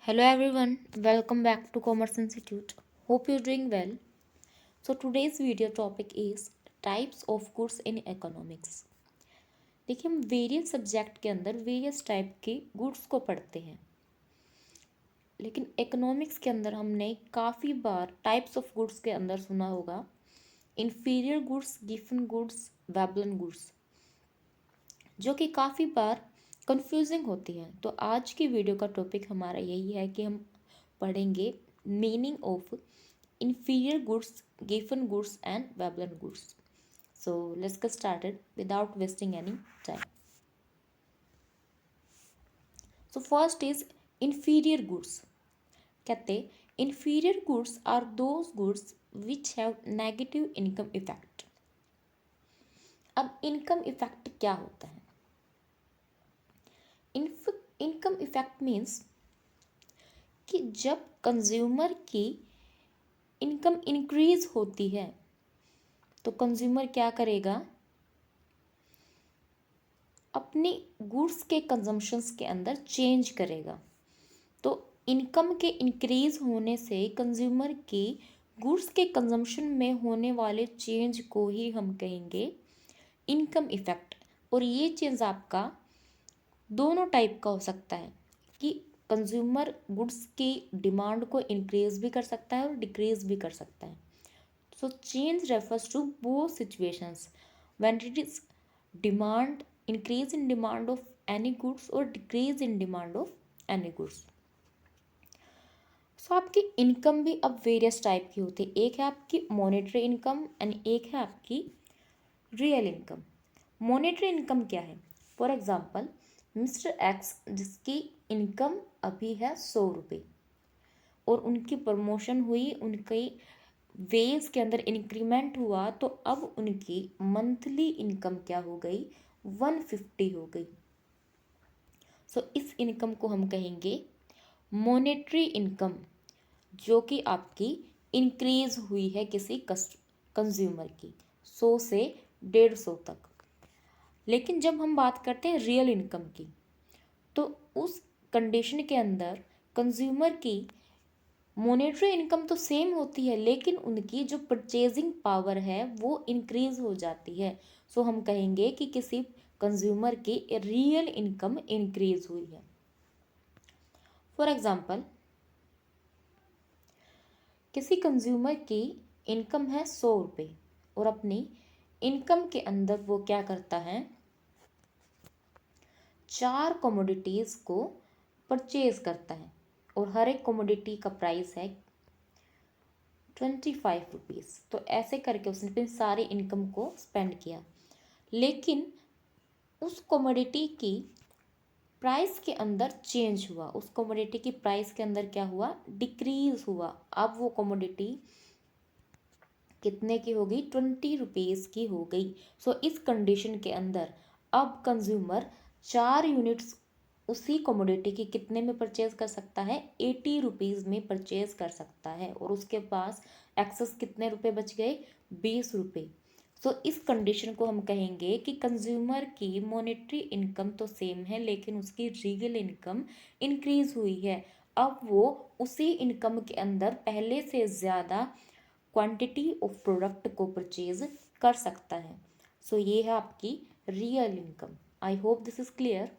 Hello everyone, welcome back to Commerce Institute. Hope you're doing well. So today's video topic is types of goods in economics. देखिए हम various subject के अंदर various type के goods को पढ़ते हैं, लेकिन इकोनॉमिक्स के अंदर हमने काफ़ी बार टाइप्स ऑफ गुड्स के अंदर सुना होगा inferior goods, given goods, Veblen goods, जो कि काफ़ी बार कंफ्यूजिंग होती हैं। तो आज की वीडियो का टॉपिक हमारा यही है कि हम पढ़ेंगे meaning of inferior goods, given goods and Veblen goods. So let's get started without wasting any time. So first is inferior goods. कहते inferior goods are those goods which have negative income effect. अब income effect क्या होता है? Income effect means कि जब consumer की income increase होती है तो कंज्यूमर क्या करेगा, अपनी गुड्स के कंजम्पशंस के अंदर चेंज करेगा। तो इनकम के इंक्रीज होने से कंज्यूमर की गुड्स के कंजम्पशन में होने वाले चेंज को ही हम कहेंगे इनकम इफेक्ट। और ये चेंज आपका दोनों टाइप का हो सकता है कि कंज्यूमर गुड्स की डिमांड को इंक्रीज भी कर सकता है और डिक्रीज भी कर सकता है। So change refers to both situations when it is demand, increase in demand of any goods or decrease in demand of any goods. So आपकी इनकम भी अब वेरियस टाइप की होती है। एक है आपकी मॉनेटरी इनकम एंड एक है आपकी रियल इनकम। मॉनेटरी इनकम क्या है? फॉर एग्जांपल मिस्टर एक्स जिसकी इनकम अभी है 100 रुपये और उनकी प्रमोशन हुई, उनकी वेज के अंदर इंक्रीमेंट हुआ, तो अब उनकी मंथली इनकम क्या हो गई? 150 हो गई। सो इस इनकम को हम कहेंगे मॉनेटरी इनकम, जो कि आपकी इंक्रीज हुई है किसी कंज्यूमर की 100 से 150 तक। लेकिन जब हम बात करते हैं रियल इनकम की, तो उस कंडीशन के अंदर कंज्यूमर की मॉनेटरी इनकम तो सेम होती है, लेकिन उनकी जो परचेजिंग पावर है वो इंक्रीज हो जाती है। सो हम कहेंगे कि किसी कंज्यूमर की रियल इनकम इंक्रीज हुई है। फॉर एग्जांपल किसी कंज्यूमर की इनकम है 100 रुपये और अपनी इनकम के अंदर वो क्या करता है, 4 कमोडिटीज को परचेज करता है और हर एक कमोडिटी का प्राइस है 25 रुपीज़। तो ऐसे करके उसने अपनी सारी इनकम को स्पेंड किया, लेकिन उस कमोडिटी की प्राइस के अंदर चेंज हुआ, उस कमोडिटी की प्राइस के अंदर क्या हुआ? डिक्रीज हुआ। अब वो कमोडिटी कितने की हो गई? 20 रुपीज़ की हो गई। सो इस कंडीशन के अंदर अब कंज्यूमर 4 यूनिट्स उसी कमोडिटी की कितने में परचेज कर सकता है? 80 रुपीज़ में परचेज कर सकता है और उसके पास एक्सेस कितने रुपए बच गए? 20 रुपये। सो इस कंडीशन को हम कहेंगे कि कंज्यूमर की मॉनेटरी इनकम तो सेम है, लेकिन उसकी रियल इनकम इंक्रीज हुई है। अब वो उसी इनकम के अंदर पहले से ज़्यादा क्वांटिटी ऑफ प्रोडक्ट को परचेज कर सकता है। सो ये है आपकी real income. I hope this is clear.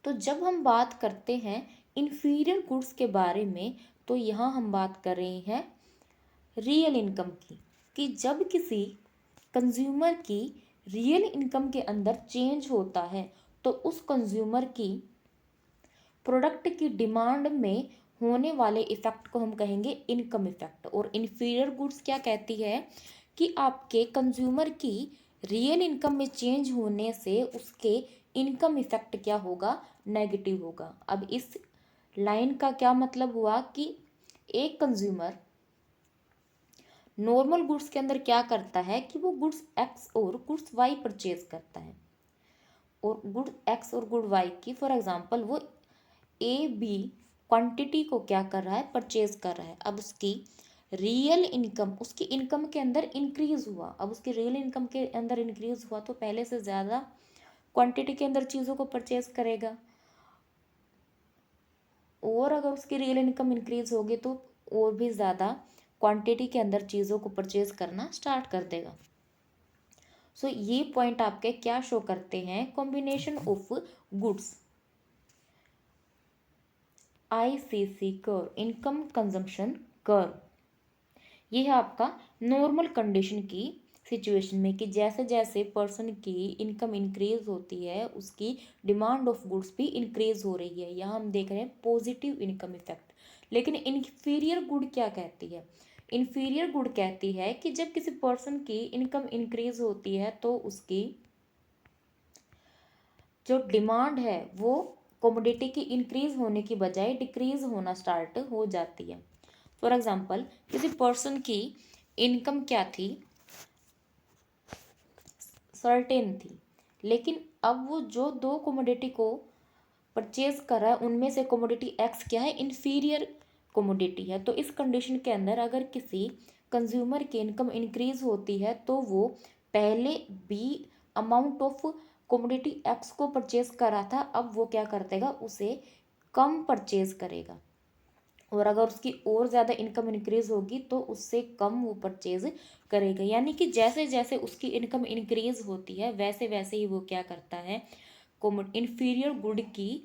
तो जब हम बात करते हैं इन्फीरियर गुड्स के बारे में, तो यहाँ हम बात कर रहे हैं रियल इनकम की, कि जब किसी कंज्यूमर की रियल इनकम के अंदर चेंज होता है तो उस कंज्यूमर की प्रोडक्ट की डिमांड में होने वाले इफेक्ट को हम कहेंगे इनकम इफेक्ट। और इन्फीरियर गुड्स क्या कहती है कि आपके कंज्यूमर की रियल इनकम में चेंज होने से उसके इनकम इफेक्ट क्या होगा? नेगेटिव होगा। अब इस लाइन का क्या मतलब हुआ कि एक कंज्यूमर नॉर्मल गुड्स के अंदर क्या करता है कि वो गुड्स एक्स और गुड्स वाई परचेज करता है, और गुड एक्स और गुड वाई की फॉर एग्जांपल वो ए बी क्वांटिटी को क्या कर रहा है? परचेज कर रहा है। अब उसकी रियल इनकम उसकी इनकम के अंदर इंक्रीज हुआ। अब उसकी रियल इनकम के अंदर इंक्रीज हुआ तो पहले से ज़्यादा क्वांटिटी के अंदर चीज़ों को परचेज करेगा। और अगर उसकी रियल इनकम इंक्रीज होगी तो और भी ज़्यादा क्वांटिटी के अंदर चीज़ों को परचेज करना स्टार्ट कर देगा। सो ये पॉइंट आपके क्या शो करते हैं, combination of goods, ICC curve, income consumption curve, ये है आपका नॉर्मल कंडीशन की सिचुएशन में कि जैसे जैसे पर्सन की इनकम इंक्रीज होती है उसकी डिमांड ऑफ गुड्स भी इंक्रीज हो रही है। यहाँ हम देख रहे हैं पॉजिटिव इनकम इफेक्ट। लेकिन इन्फीरियर गुड क्या कहती है, इन्फीरियर गुड कहती है कि जब किसी पर्सन की इनकम इंक्रीज होती है तो उसकी जो डिमांड है वो कमोडिटी की इंक्रीज होने की बजाय डिक्रीज होना स्टार्ट हो जाती है। फॉर एग्जाम्पल, किसी पर्सन की इनकम क्या थी, सर्टेन थी, लेकिन अब वो जो दो कमोडिटी को परचेज कर रहा है उनमें से कमोडिटी एक्स क्या है, इन्फीरियर कमोडिटी है। तो इस कंडीशन के अंदर अगर किसी कंज्यूमर की इनकम इंक्रीज होती है तो वो पहले B amount of commodity X को परचेज कर रहा था, अब वो क्या कर देगा, उसे कम परचेज करेगा। और अगर उसकी और ज़्यादा इनकम इंक्रीज होगी तो उससे कम वो परचेज करेगा। यानी कि जैसे जैसे उसकी इनकम इंक्रीज होती है वैसे वैसे ही वो क्या करता है, इन्फीरियर गुड की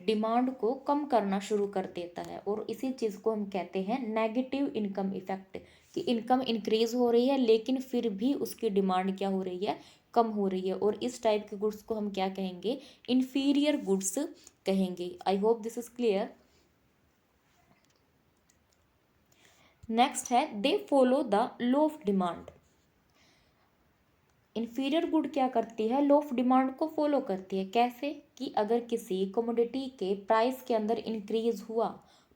डिमांड को कम करना शुरू कर देता है। और इसी चीज़ को हम कहते हैं नेगेटिव इनकम इफेक्ट, कि इनकम इंक्रीज हो रही है लेकिन फिर भी उसकी डिमांड क्या हो रही है, कम हो रही है। और इस टाइप के गुड्स को हम क्या कहेंगे, इन्फीरियर गुड्स कहेंगे। I hope this is clear. Next है they follow the law of demand. Inferior good क्या करती है, लॉ ऑफ डिमांड को फॉलो करती है। कैसे, कि अगर किसी कमोडिटी के प्राइस के अंदर इंक्रीज हुआ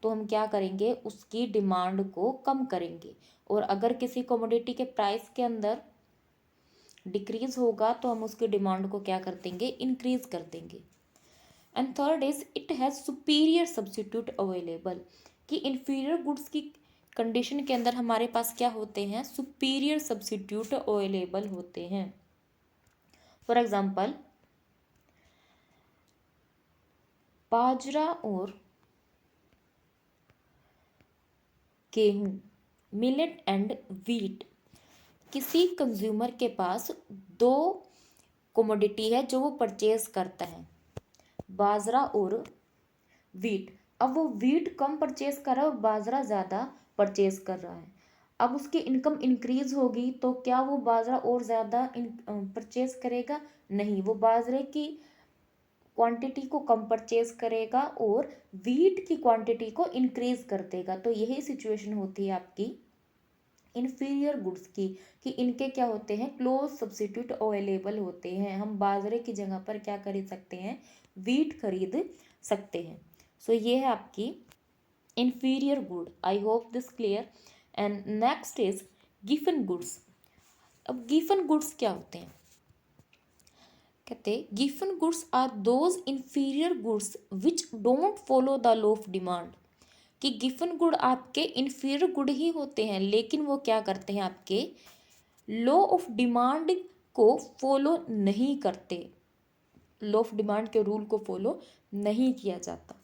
तो हम क्या करेंगे, उसकी डिमांड को कम करेंगे। और अगर किसी कमोडिटी के प्राइस के अंदर डिक्रीज होगा तो हम उसकी डिमांड को क्या कर देंगे, इंक्रीज कर देंगे। And third is it has superior substitute available, कि इन्फीरियर गुड्स की कंडीशन के अंदर हमारे पास क्या होते हैं, सुपीरियर सब्सिट्यूट अवेलेबल होते हैं। फॉर एग्जाम्पल, बाजरा और गेहूं, मिलेट एंड व्हीट, किसी कंज्यूमर के पास दो कमोडिटी है जो वो परचेज करता है, बाजरा और व्हीट। अब वो व्हीट कम परचेज कर रहा है और बाजरा ज़्यादा परचेज कर रहा है। अब उसकी इनकम इंक्रीज होगी तो क्या वो बाजरा और ज़्यादा परचेज करेगा, नहीं, वो बाजरे की क्वांटिटी को कम परचेज करेगा और व्हीट की क्वांटिटी को इंक्रीज कर देगा। तो यही सिचुएशन होती है आपकी इन्फीरियर गुड्स की, कि इनके क्या होते हैं, क्लोज सब्सिट्यूट अवेलेबल होते हैं। हम बाजरे की जगह पर क्या खरीद सकते हैं, व्हीट खरीद सकते हैं। सो ये है आपकी inferior good. I hope this clear. And next is Giffen goods. अब गिफन गुड्स क्या होते हैं, कहते Giffen goods are those inferior goods which don't follow the law of demand, कि गिफन गुड आपके इन्फीरियर गुड ही होते हैं लेकिन वो क्या करते हैं, आपके लॉ ऑफ डिमांड को फॉलो नहीं करते, लॉ ऑफ डिमांड के रूल को फॉलो नहीं किया जाता।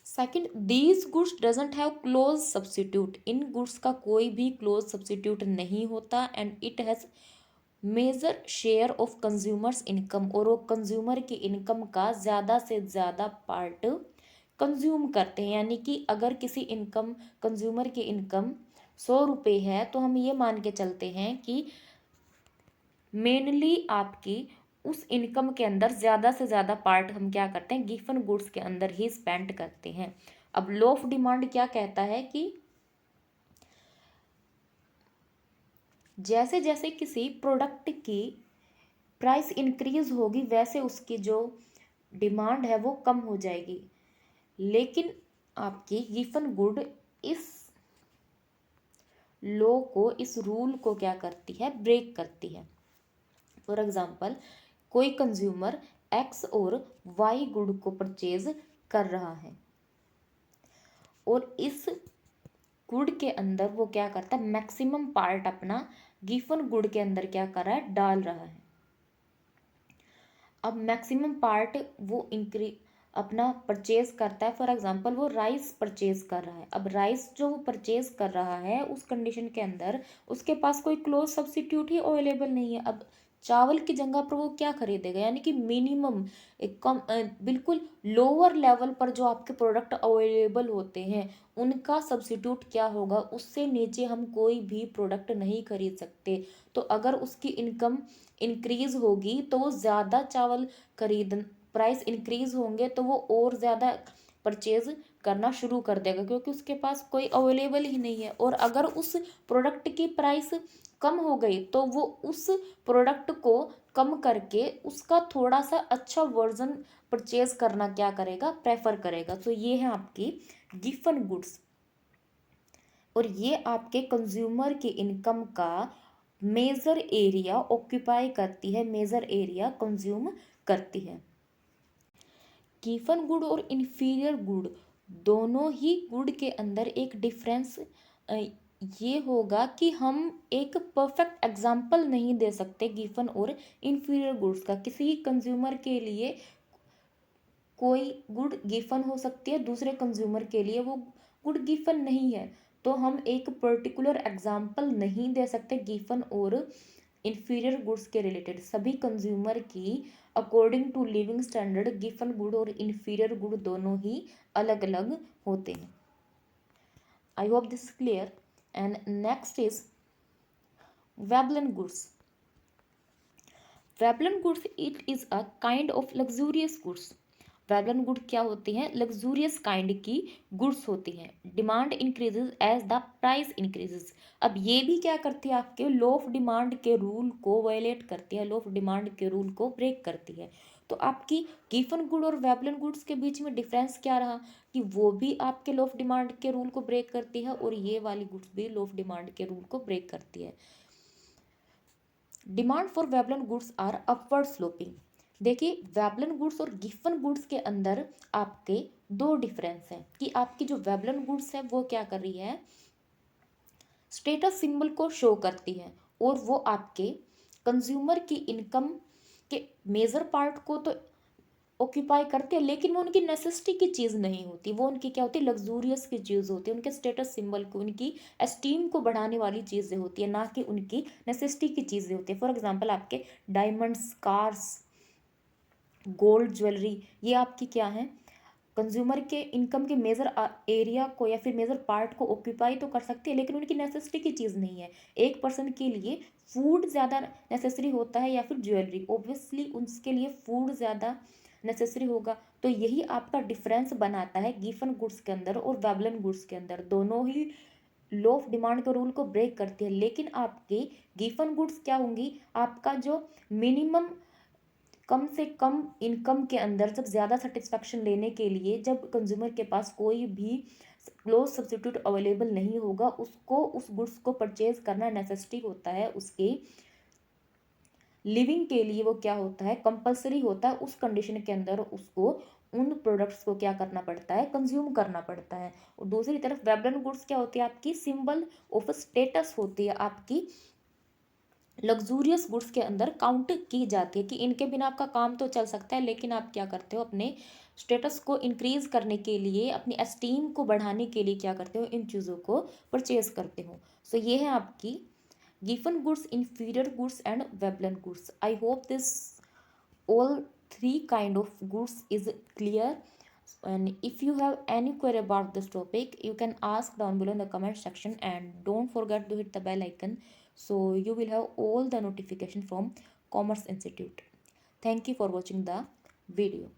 Second, these goods doesn't have close substitute, इन गुड्स का कोई भी क्लोज सब्सिट्यूट नहीं होता। And it has major share of consumers income, और वो कंज्यूमर की इनकम का ज़्यादा से ज़्यादा पार्ट कंज्यूम करते हैं। यानी कि अगर किसी इनकम कंज्यूमर की इनकम 100 रुपये है तो हम ये मान के चलते हैं कि मेनली आपकी उस इनकम के अंदर ज़्यादा से ज़्यादा पार्ट हम क्या करते हैं, गिफन गुड्स के अंदर ही स्पेंड करते हैं। अब लॉ ऑफ डिमांड क्या कहता है कि जैसे जैसे किसी प्रोडक्ट की प्राइस इंक्रीज होगी वैसे उसकी जो डिमांड है वो कम हो जाएगी। लेकिन आपकी गिफन गुड इस लॉ को, इस रूल को क्या करती है, ब्रेक करती है। फॉर एग्जाम्पल, कोई कंज्यूमर एक्स और वाई गुड को परचेज कर रहा है और इस गुड के अंदर वो क्या करता है, मैक्सिमम पार्ट अपना गिफन गुड के अंदर क्या कर रहा है, डाल रहा है। अब मैक्सिमम पार्ट वो अपना परचेज करता है। फॉर एग्जांपल वो राइस परचेज कर रहा है। अब राइस जो वो परचेज कर रहा है उस कंडीशन के अंदर उसके पास कोई क्लोज सब्सिट्यूट ही अवेलेबल नहीं है। अब चावल की जगह पर वो क्या खरीदेगा, यानी कि मिनिमम एक कम बिल्कुल लोअर लेवल पर जो आपके प्रोडक्ट अवेलेबल होते हैं उनका सब्सिट्यूट क्या होगा, उससे नीचे हम कोई भी प्रोडक्ट नहीं खरीद सकते। तो अगर उसकी इनकम इंक्रीज होगी तो वो ज़्यादा चावल खरीद प्राइस इंक्रीज होंगे तो वो और ज़्यादा परचेज करना शुरू कर देगा, क्योंकि उसके पास कोई अवेलेबल ही नहीं है। और अगर उस प्रोडक्ट की प्राइस कम हो गई तो वो उस प्रोडक्ट को कम करके उसका थोड़ा सा अच्छा वर्जन परचेज करना क्या करेगा, प्रेफर करेगा। तो ये है आपकी गिफन गुड्स, और ये आपके कंज्यूमर की इनकम का मेजर एरिया ऑक्यूपाई करती है, मेजर एरिया कंज्यूम करती है। गिवन गुड और इन्फीरियर गुड दोनों ही गुड के अंदर एक डिफरेंस ये होगा कि हम एक परफेक्ट एग्जाम्पल नहीं दे सकते गिवन और इन्फीरियर गुड्स का। किसी कंज्यूमर के लिए कोई गुड गिवन हो सकती है, दूसरे कंज्यूमर के लिए वो गुड गिवन नहीं है। तो हम एक पर्टिकुलर एग्जाम्पल नहीं दे सकते गिवन और इन्फीरियर गुड्स के रिलेटेड। सभी कंज्यूमर की अकॉर्डिंग टू लिविंग स्टैंडर्ड गिवन गुड और इन्फीरियर गुड दोनों ही अलग अलग होते हैं। I hope this clear. And next is Veblen goods. Veblen goods it is a kind of luxurious goods. Veblen good क्या होती हैं, लग्जूरियस काइंड की गुड्स होती हैं। Demand increases as the price increases. अब ये भी क्या करती है, आपके लॉ ऑफ डिमांड के रूल को वायलेट करती है, लॉ ऑफ डिमांड के रूल को ब्रेक करती है। तो आपकी गिवन गुड और वेबलन गुड्स के बीच में डिफरेंस क्या रहा, कि वो भी आपके लॉ ऑफ डिमांड के रूल को ब्रेक करती है और ये वाली गुड्स भी लॉ ऑफ डिमांड के रूल को ब्रेक करती है। Demand for Veblen goods are upward sloping. देखिए वेबलन गुड्स और गिफन गुड्स के अंदर आपके दो डिफरेंस हैं, कि आपकी जो वेबलन गुड्स है वो क्या कर रही है, स्टेटस सिंबल को शो करती है और वो आपके कंज्यूमर की इनकम के मेजर पार्ट को तो ऑक्यूपाई करते हैं, लेकिन वो उनकी नेसेसिटी की चीज़ नहीं होती। वो उनकी क्या होती है, लग्जूरियस की चीज़ होती है, उनके स्टेटस सिंबल को, उनकी एस्टीम को बढ़ाने वाली चीज़ें होती है, ना कि उनकी नेसेसिटी की चीज़ें होती है। फॉर एग्जांपल आपके डायमंड्स, कार्स, गोल्ड ज्वेलरी, ये आपकी क्या है, कंज्यूमर के इनकम के मेजर एरिया को या फिर मेजर पार्ट को ऑक्यूपाई तो कर सकती है, लेकिन उनकी नेसेसिटी की चीज़ नहीं है। एक पर्सन के लिए फूड ज़्यादा नेसेसरी होता है या फिर ज्वेलरी, ऑब्वियसली उसके लिए फूड ज़्यादा नेसेसरी होगा। तो यही आपका डिफरेंस बनाता है गिफन गुड्स के अंदर और वेबलन गुड्स के अंदर। दोनों ही लॉ ऑफ डिमांड के रूल को ब्रेक करती है, लेकिन आपकी गिफन गुड्स क्या होंगी, आपका जो मिनिमम कम से कम इनकम के अंदर जब ज़्यादा सेटिस्फैक्शन लेने के लिए, जब कंज्यूमर के पास कोई भी क्लोज सब्सिट्यूट अवेलेबल नहीं होगा, उसको उस गुड्स को परचेज करना नेसेसिटी होता है, उसके लिविंग के लिए वो क्या होता है, कंपलसरी होता है। उस कंडीशन के अंदर उसको उन प्रोडक्ट्स को क्या करना पड़ता है, कंज्यूम करना पड़ता है। और दूसरी तरफ वेबलन गुड्स क्या होती है, आपकी सिंबल ऑफ स्टेटस होती है, आपकी लग्जूरियस गुड्स के अंदर काउंट की जाती है कि इनके बिना आपका काम तो चल सकता है, लेकिन आप क्या करते हो, अपने स्टेटस को इंक्रीज करने के लिए, अपनी एस्टीम को बढ़ाने के लिए क्या करते हो, इन चीज़ों को परचेज करते हो। सो ये है आपकी given goods, inferior goods and Veblen goods. I hope this all three kind of goods is clear. And if you have any query about this topic, you can ask down below in the comment section, and don't forget to hit the bell icon so you will have all the notification from Commerce Institute. Thank you for watching the video.